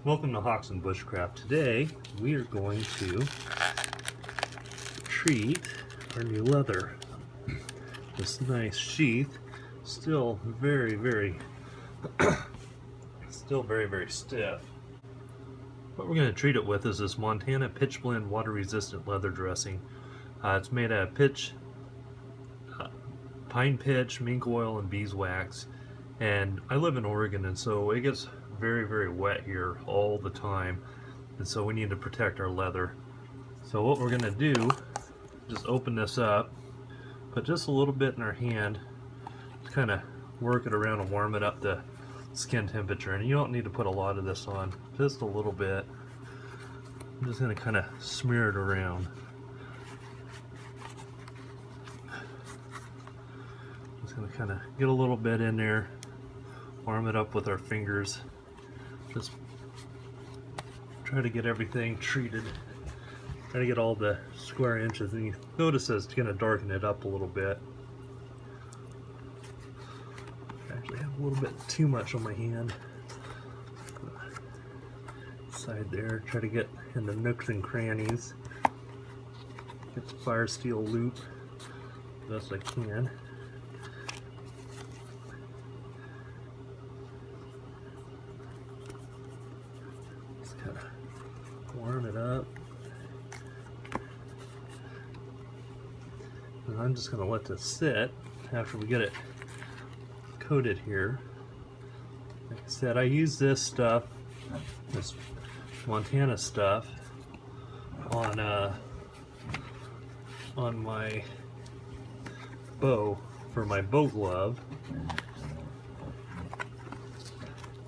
Welcome to Hawks and Bushcraft. Today we are going to treat our new leather. This nice sheath, still very stiff. What we're going to treat it with is this Montana Pitch Blend water resistant leather dressing. It's made out of pitch, pine pitch, mink oil, and beeswax. And I live in Oregon, and so it gets very wet here all the time, and so we need to protect our leather. So what we're gonna do, just open this up, put just a little bit in our hand, kind of work it around and warm it up to skin temperature. And you don't need to put a lot of this on, just a little bit. I'm just gonna kind of smear it around. Just gonna kind of get a little bit in there, warm it up with our fingers. Just try to get everything treated. Try to get all the square inches, and you notice it's going to darken it up a little bit. I actually have a little bit too much on my hand. Side there, try to get in the nooks and crannies. Get the fire steel loop the best I can. Kind of warm it up, and I'm just going to let this sit after we get it coated here. Like I said, I use this stuff, this Montana stuff, on my bow for my bow glove,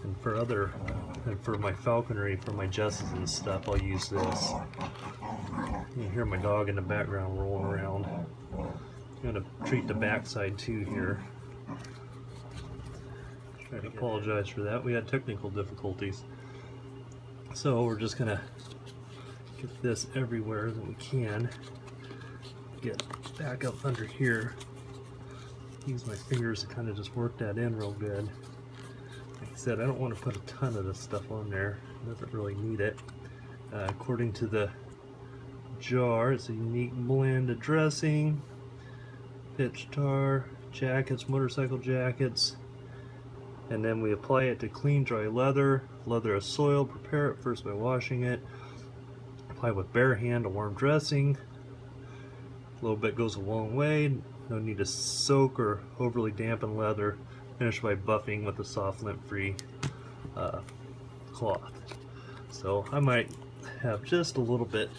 and for my falconry, for my jesses and stuff, I'll use this. You hear my dog in the background rolling around. I'm going to treat the backside too here. I apologize for that. We had technical difficulties. So we're just going to get this everywhere that we can. Get back up under here. Use my fingers to kind of just work that in real good. Like I said, I don't want to put a ton of this stuff on there. It doesn't really need it. According to the jar, it's a unique blend of dressing, pitch tar, jackets, motorcycle jackets, and then we apply it to clean, dry leather. Leather is soiled. Prepare it first by washing it. Apply with bare hand to warm dressing. A little bit goes a long way. No need to soak or overly dampen leather. Finish by buffing with a soft lint-free cloth. So I might have just a little bit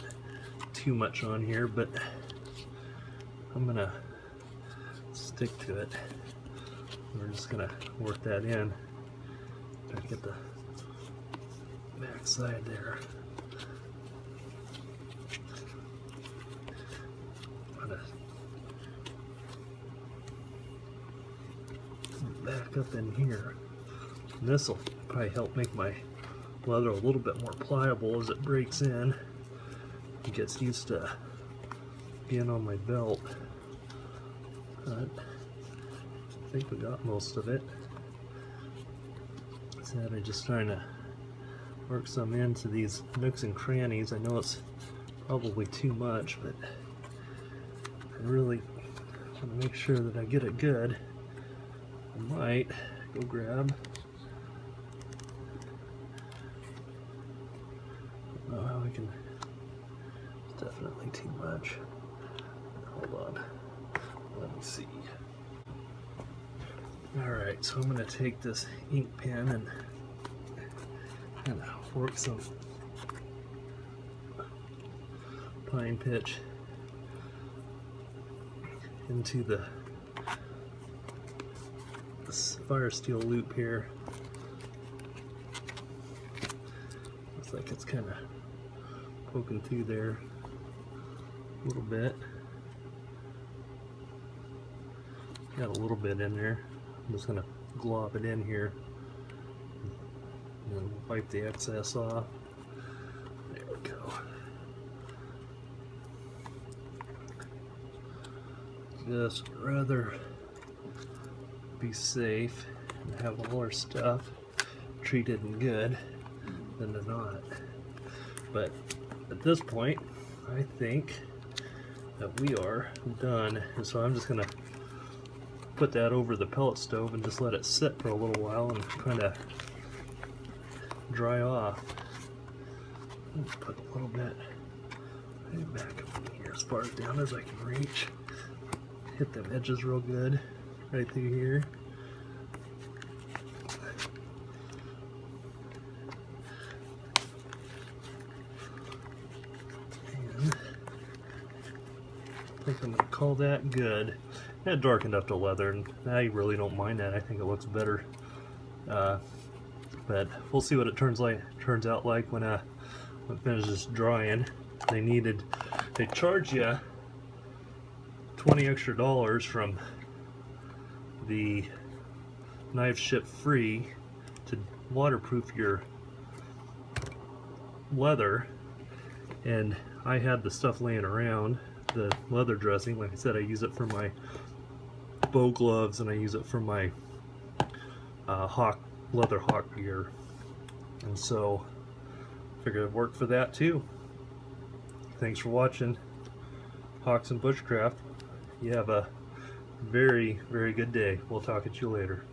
too much on here, but I'm gonna stick to it. We're just gonna work that in. Try to get the back side there. Back up in here. And this will probably help make my leather a little bit more pliable as it breaks in. It gets used to being on my belt. But I think we got most of it. So I'm just trying to work some into these nooks and crannies. I know it's probably too much, but I really want to make sure that I get it good. I might go grab, I don't know how I can, it's definitely too much. Hold on, let me see. Alright, so I'm going to take this ink pen and kind of work some pine pitch into the this fire steel loop here. Looks like it's kind of poking through there a little bit. Got a little bit in there. I'm just going to glob it in here and wipe the excess off. There we go. Just rather be safe and have all our stuff treated and good than to not. But at this point, I think that we are done. And so I'm just going to put that over the pellet stove and just let it sit for a little while and kind of dry off. Put a little bit back up here as far down as I can reach. Hit them edges real good right through here. And I think I'm going to call that good. It darkened up the leather, and I really don't mind that. I think it looks better. But we'll see what it turns out like when it finishes drying. They charge you $20 extra from the Knife Ship Free to waterproof your leather, and I had the stuff laying around, the leather dressing. Like I said, I use it for my bow gloves, and I use it for my leather hawk gear, and so I figured it'd work for that too. Thanks for watching Hawks and Bushcraft. You have a very, very good day. We'll talk at you later.